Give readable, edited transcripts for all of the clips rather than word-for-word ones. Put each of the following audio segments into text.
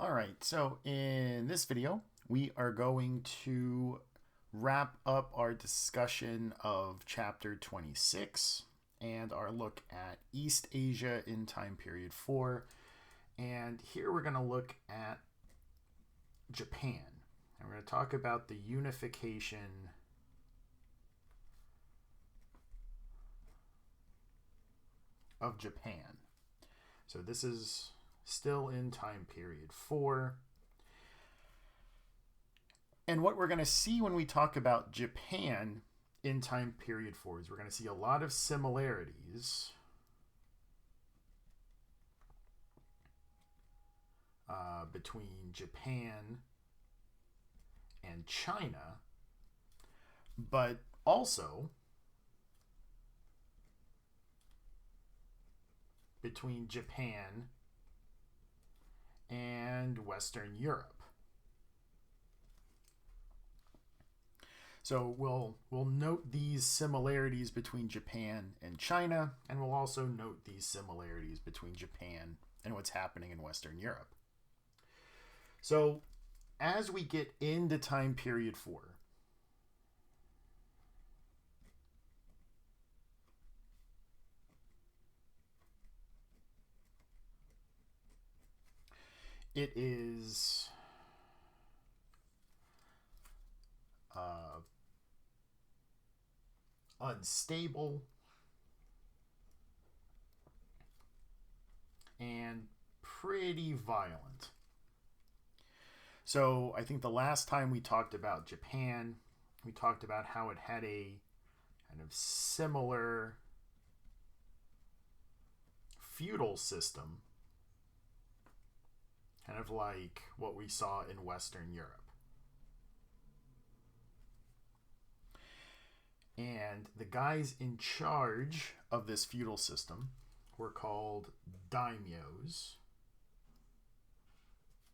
All right, so in this video, we are going to wrap up our discussion of chapter 26 and our look at East Asia in time period 4. And here we're going to look at Japan. And we're going to talk about the unification of Japan. So this is still in time period 4. And what we're going to see when we talk about Japan in time period 4 is we're going to see a lot of similarities between Japan and China, but also between Japan and Western Europe. So we'll note these similarities between Japan and China, and we'll also note these similarities between Japan and what's happening in Western Europe. So as we get into time period 4, it is unstable and pretty violent. So I think the last time we talked about Japan, we talked about how it had a kind of similar feudal system, kind of like what we saw in Western Europe. And the guys in charge of this feudal system were called daimyos.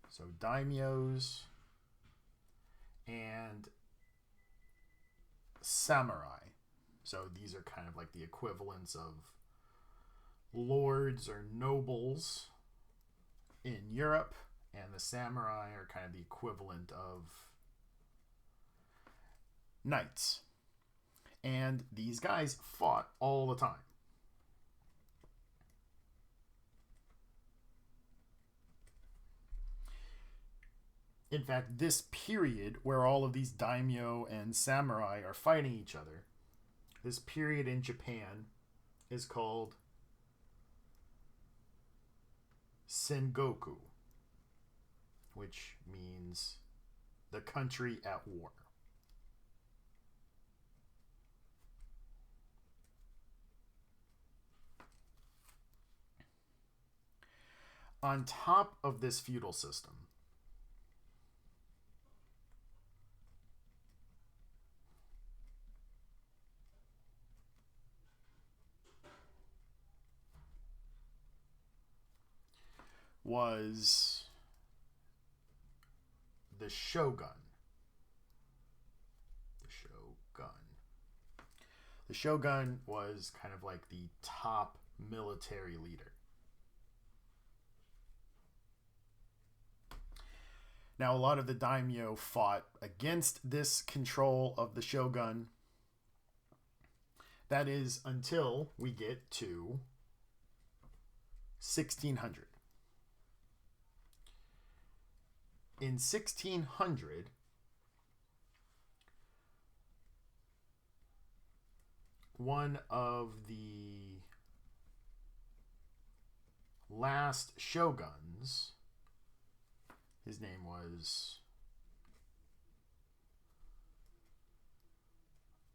So daimyos and samurai. So these are kind of like the equivalents of lords or nobles in Europe, and the samurai are kind of the equivalent of knights. And these guys fought all the time. In fact, this period where all of these daimyo and samurai are fighting each other, this period in Japan is called Sengoku, which means the country at war. On top of this feudal system, was the shogun. The shogun was kind of like the top military leader. Now, a lot of the daimyo fought against this control of the shogun. That is until we get to 1600. In 1600, one of the last shoguns, his name was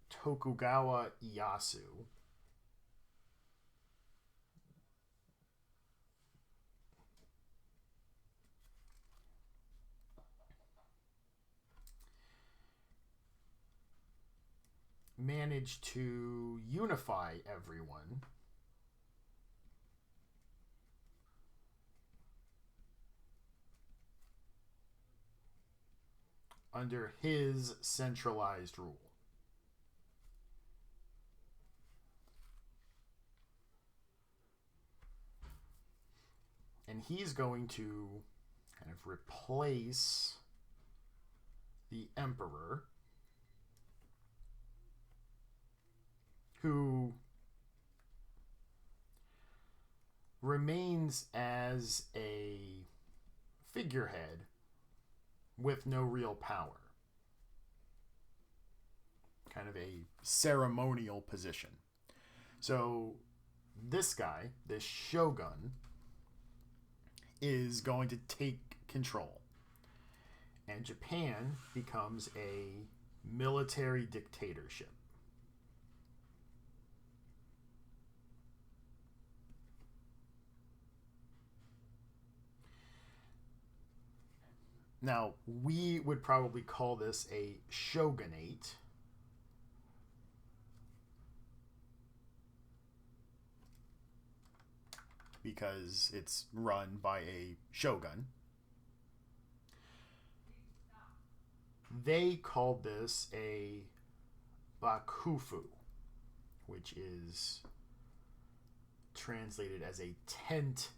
Tokugawa Ieyasu. Managed to unify everyone under his centralized rule. And he's going to kind of replace the emperor, who remains as a figurehead with no real power. Kind of a ceremonial position. So this guy, this shogun, is going to take control. And Japan becomes a military dictatorship. Now, we would probably call this a shogunate. Because it's run by a shogun. They called this a bakufu, which is translated as a tent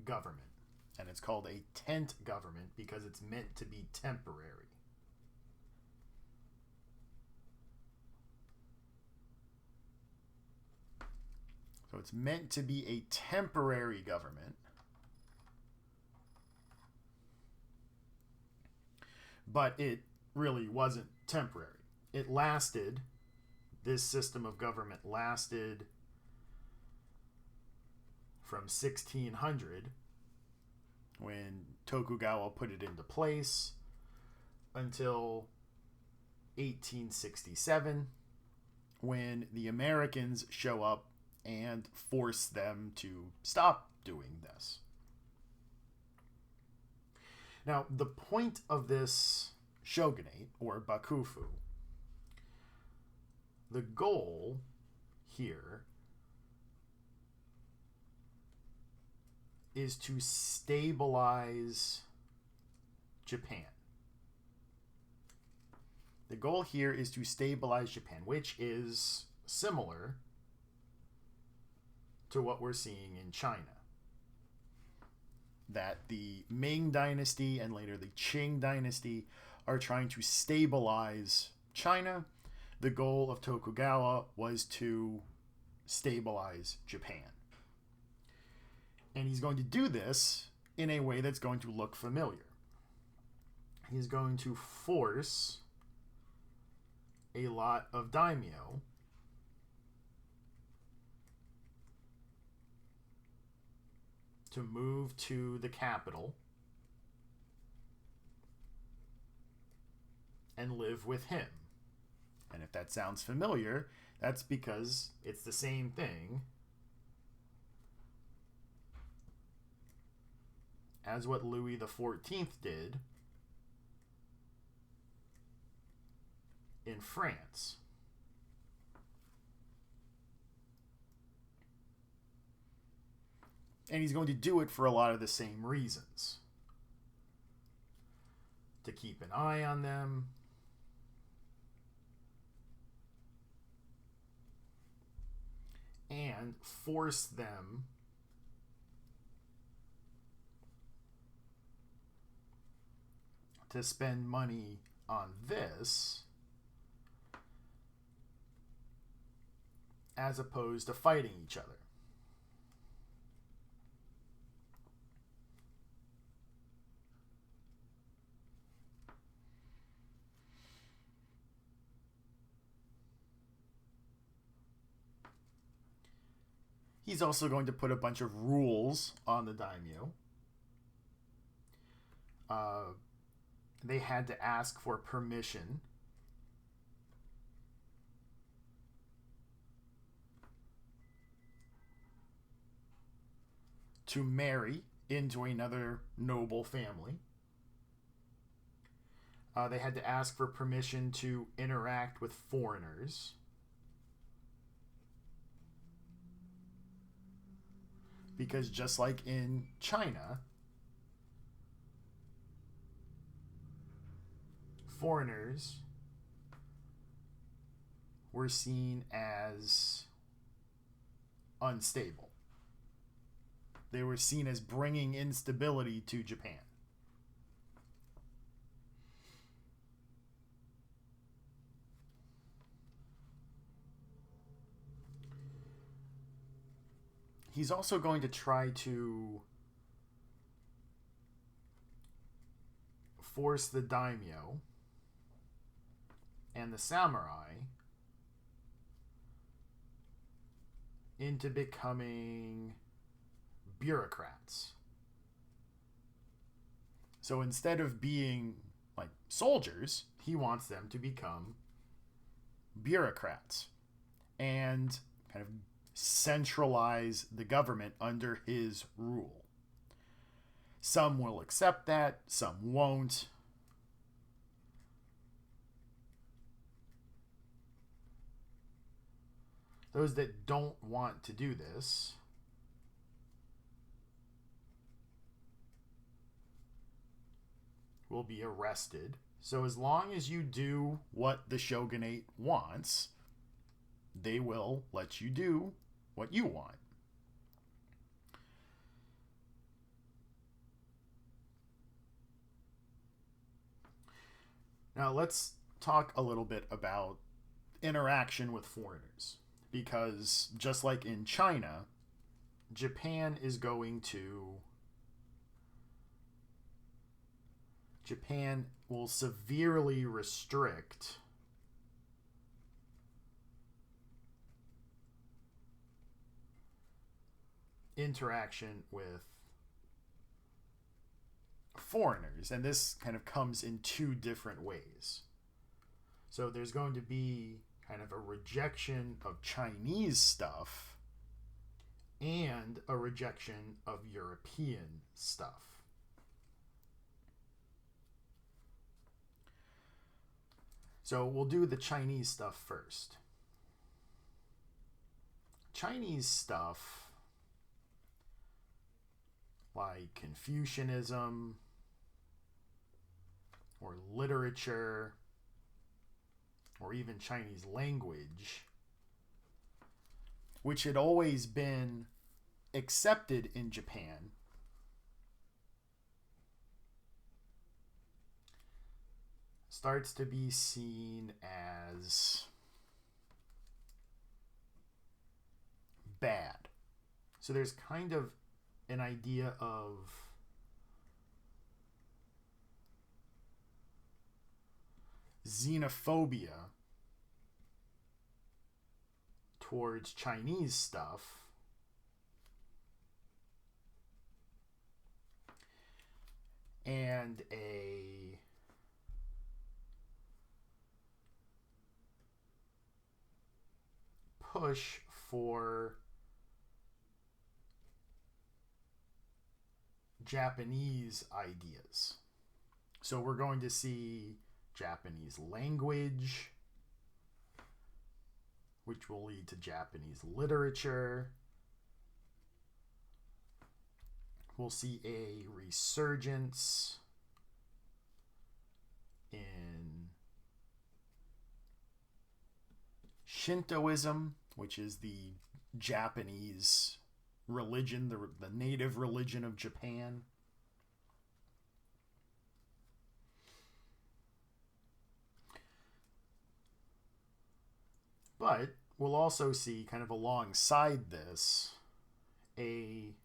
government. And it's called a tent government because it's meant to be temporary. So it's meant to be a temporary government. But it really wasn't temporary. It lasted, this system of government lasted from 1600, when Tokugawa put it into place, until 1867, when the Americans show up and force them to stop doing this. Now, the point of this shogunate, or bakufu, the goal here is to stabilize Japan. The goal here is to stabilize Japan, which is similar to what we're seeing in China. That the Ming Dynasty and later the Qing Dynasty are trying to stabilize China. The goal of Tokugawa was to stabilize Japan. And he's going to do this in a way that's going to look familiar. He's going to force a lot of daimyo to move to the capital and live with him. And if that sounds familiar, that's because it's the same thing as what Louis XIV did in France. And he's going to do it for a lot of the same reasons. To keep an eye on them, and force them to spend money on this as opposed to fighting each other. He's also going to put a bunch of rules on the daimyo. They had to ask for permission to marry into another noble family. They had to ask for permission to interact with foreigners. Because just like in China, foreigners were seen as unstable. They were seen as bringing instability to Japan. he's also going to try to force the daimyo and the samurai into becoming bureaucrats. So instead of being like soldiers, he wants them to become bureaucrats and kind of centralize the government under his rule. Some will accept that, some won't. Those that don't want to do this will be arrested. So as long as you do what the shogunate wants, they will let you do what you want. Now let's talk a little bit about interaction with foreigners. Because just like in China, Japan will severely restrict interaction with foreigners, and this kind of comes in two different ways. So there's going to be kind of a rejection of Chinese stuff and a rejection of European stuff. So we'll do the Chinese stuff first. Chinese stuff like Confucianism or literature or even Chinese language, which had always been accepted in Japan, starts to be seen as bad. So there's kind of an idea of xenophobia towards Chinese stuff, and a push for Japanese ideas. So we're going to see Japanese language, which will lead to Japanese literature. We'll see a resurgence in Shintoism, which is the Japanese religion, the native religion of Japan. But we'll also see, kind of alongside this, a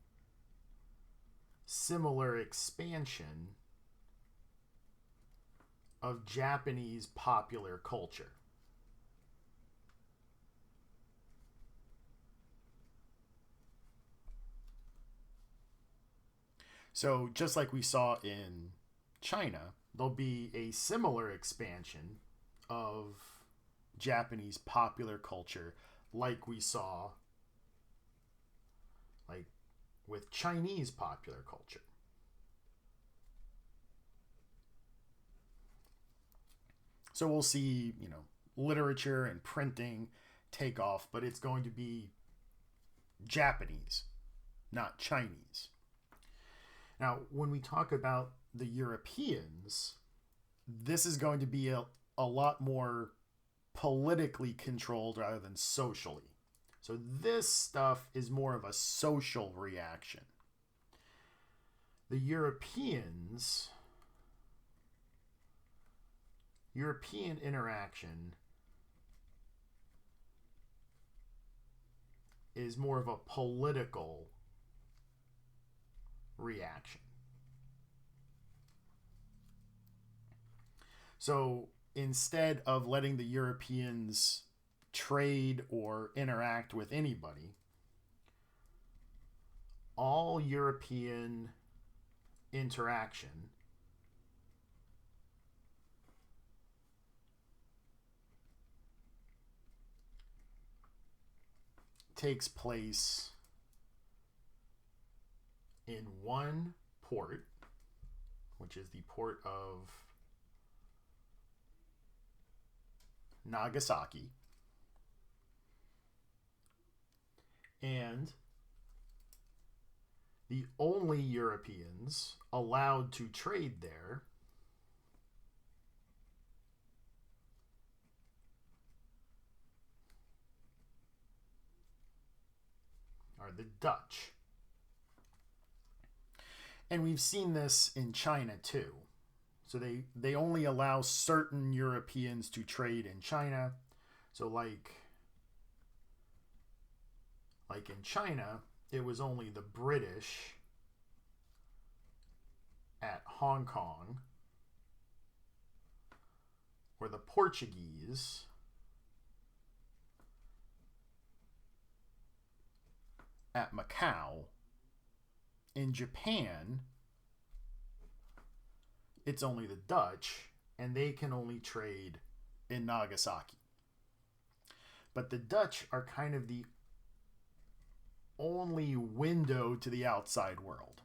similar expansion of Japanese popular culture. So just like we saw in China, there'll be a similar expansion of Japanese popular culture like we saw with Chinese popular culture. So we'll see, literature and printing take off, but it's going to be Japanese, not Chinese. Now, when we talk about the Europeans, this is going to be a lot more politically controlled rather than socially. So this stuff is more of a social reaction. The European interaction is more of a political reaction. So instead of letting the Europeans trade or interact with anybody, all European interaction takes place in one port, which is the port of Nagasaki. And the only Europeans allowed to trade there are the Dutch. And we've seen this in China too. So they only allow certain Europeans to trade in China. So like in China, it was only the British at Hong Kong, or the Portuguese at Macau. In Japan, it's only the Dutch, and they can only trade in Nagasaki. But the Dutch are kind of the only window to the outside world.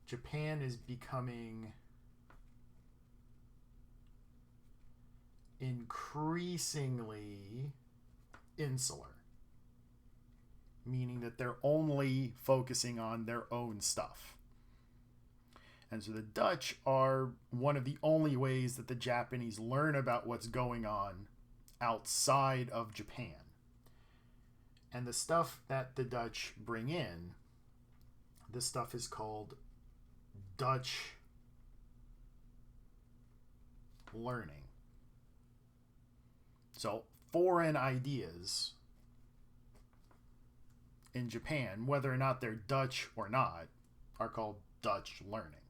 Japan is becoming increasingly insular, meaning that they're only focusing on their own stuff. And so the Dutch are one of the only ways that the Japanese learn about what's going on outside of Japan. And the stuff that the Dutch bring in, this stuff is called Dutch learning. So foreign ideas in Japan, whether or not they're Dutch or not, are called Dutch learning.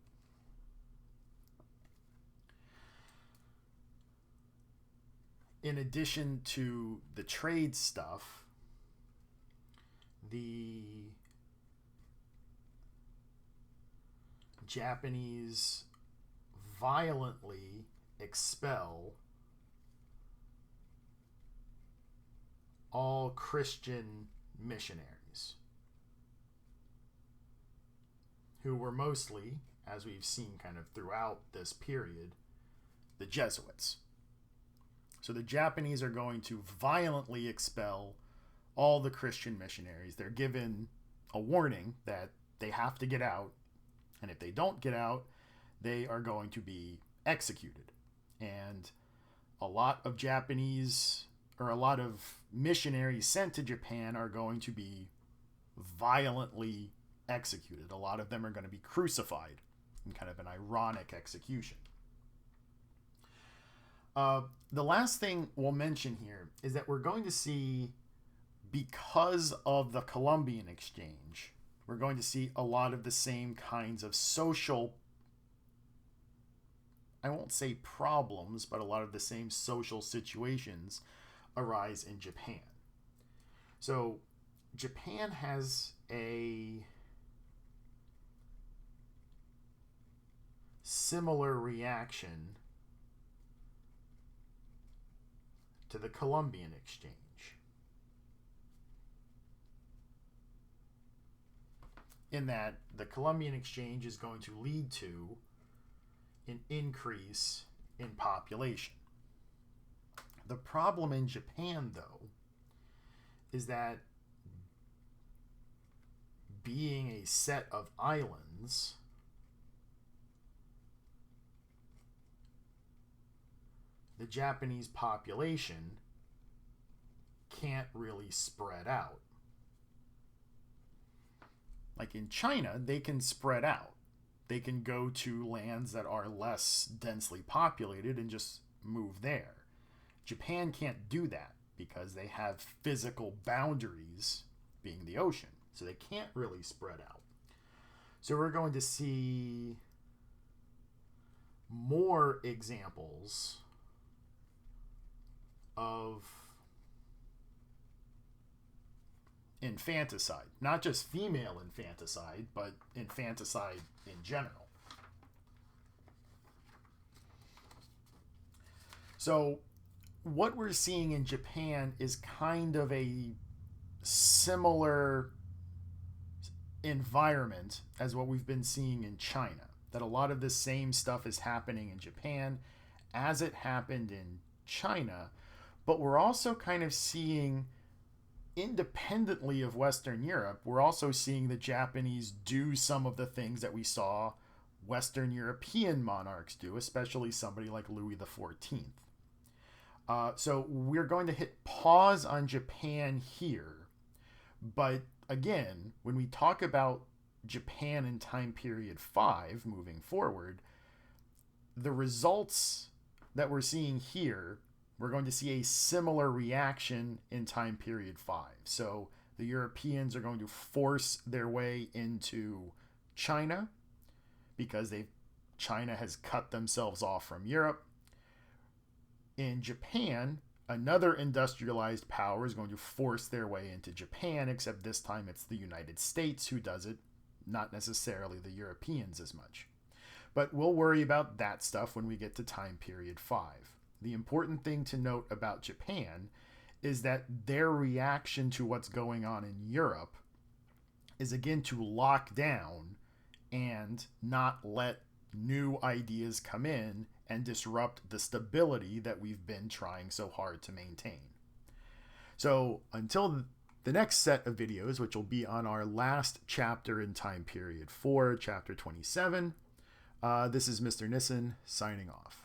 In addition to the trade stuff, the Japanese violently expel all Christian missionaries, who were mostly, as we've seen kind of throughout this period, the Jesuits. So the Japanese are going to violently expel all the Christian missionaries. They're given a warning that they have to get out, and if they don't get out, they are going to be executed. And a lot of missionaries sent to Japan are going to be violently executed. A lot of them are going to be crucified in kind of an ironic execution. The last thing we'll mention here is that we're going to see, because of the Columbian Exchange, we're going to see a lot of the same kinds of social, I won't say problems, but a lot of the same social situations arise in Japan. So Japan has a similar reaction to the Columbian Exchange. In that the Columbian Exchange is going to lead to an increase in population. The problem in Japan, though, is that being a set of islands, the Japanese population can't really spread out. Like in China, they can spread out. They can go to lands that are less densely populated and just move there. Japan can't do that because they have physical boundaries, being the ocean. So they can't really spread out. So we're going to see more examples of infanticide. Not just female infanticide, but infanticide in general. So what we're seeing in Japan is kind of a similar environment as what we've been seeing in China. That a lot of the same stuff is happening in Japan as it happened in China, but we're also kind of seeing, independently of Western Europe, we're also seeing the Japanese do some of the things that we saw Western European monarchs do, especially somebody like Louis XIV. So we're going to hit pause on Japan here, but again, when we talk about Japan in time period 5 moving forward, the results that we're seeing here, we're going to see a similar reaction in time period 5. So the Europeans are going to force their way into China because China has cut themselves off from Europe. In Japan, another industrialized power is going to force their way into Japan, except this time it's the United States who does it, not necessarily the Europeans as much. But we'll worry about that stuff when we get to time period 5. The important thing to note about Japan is that their reaction to what's going on in Europe is again to lock down and not let new ideas come in and disrupt the stability that we've been trying so hard to maintain. So until the next set of videos, which will be on our last chapter in time period 4, chapter 27, this is Mr. Nissen signing off.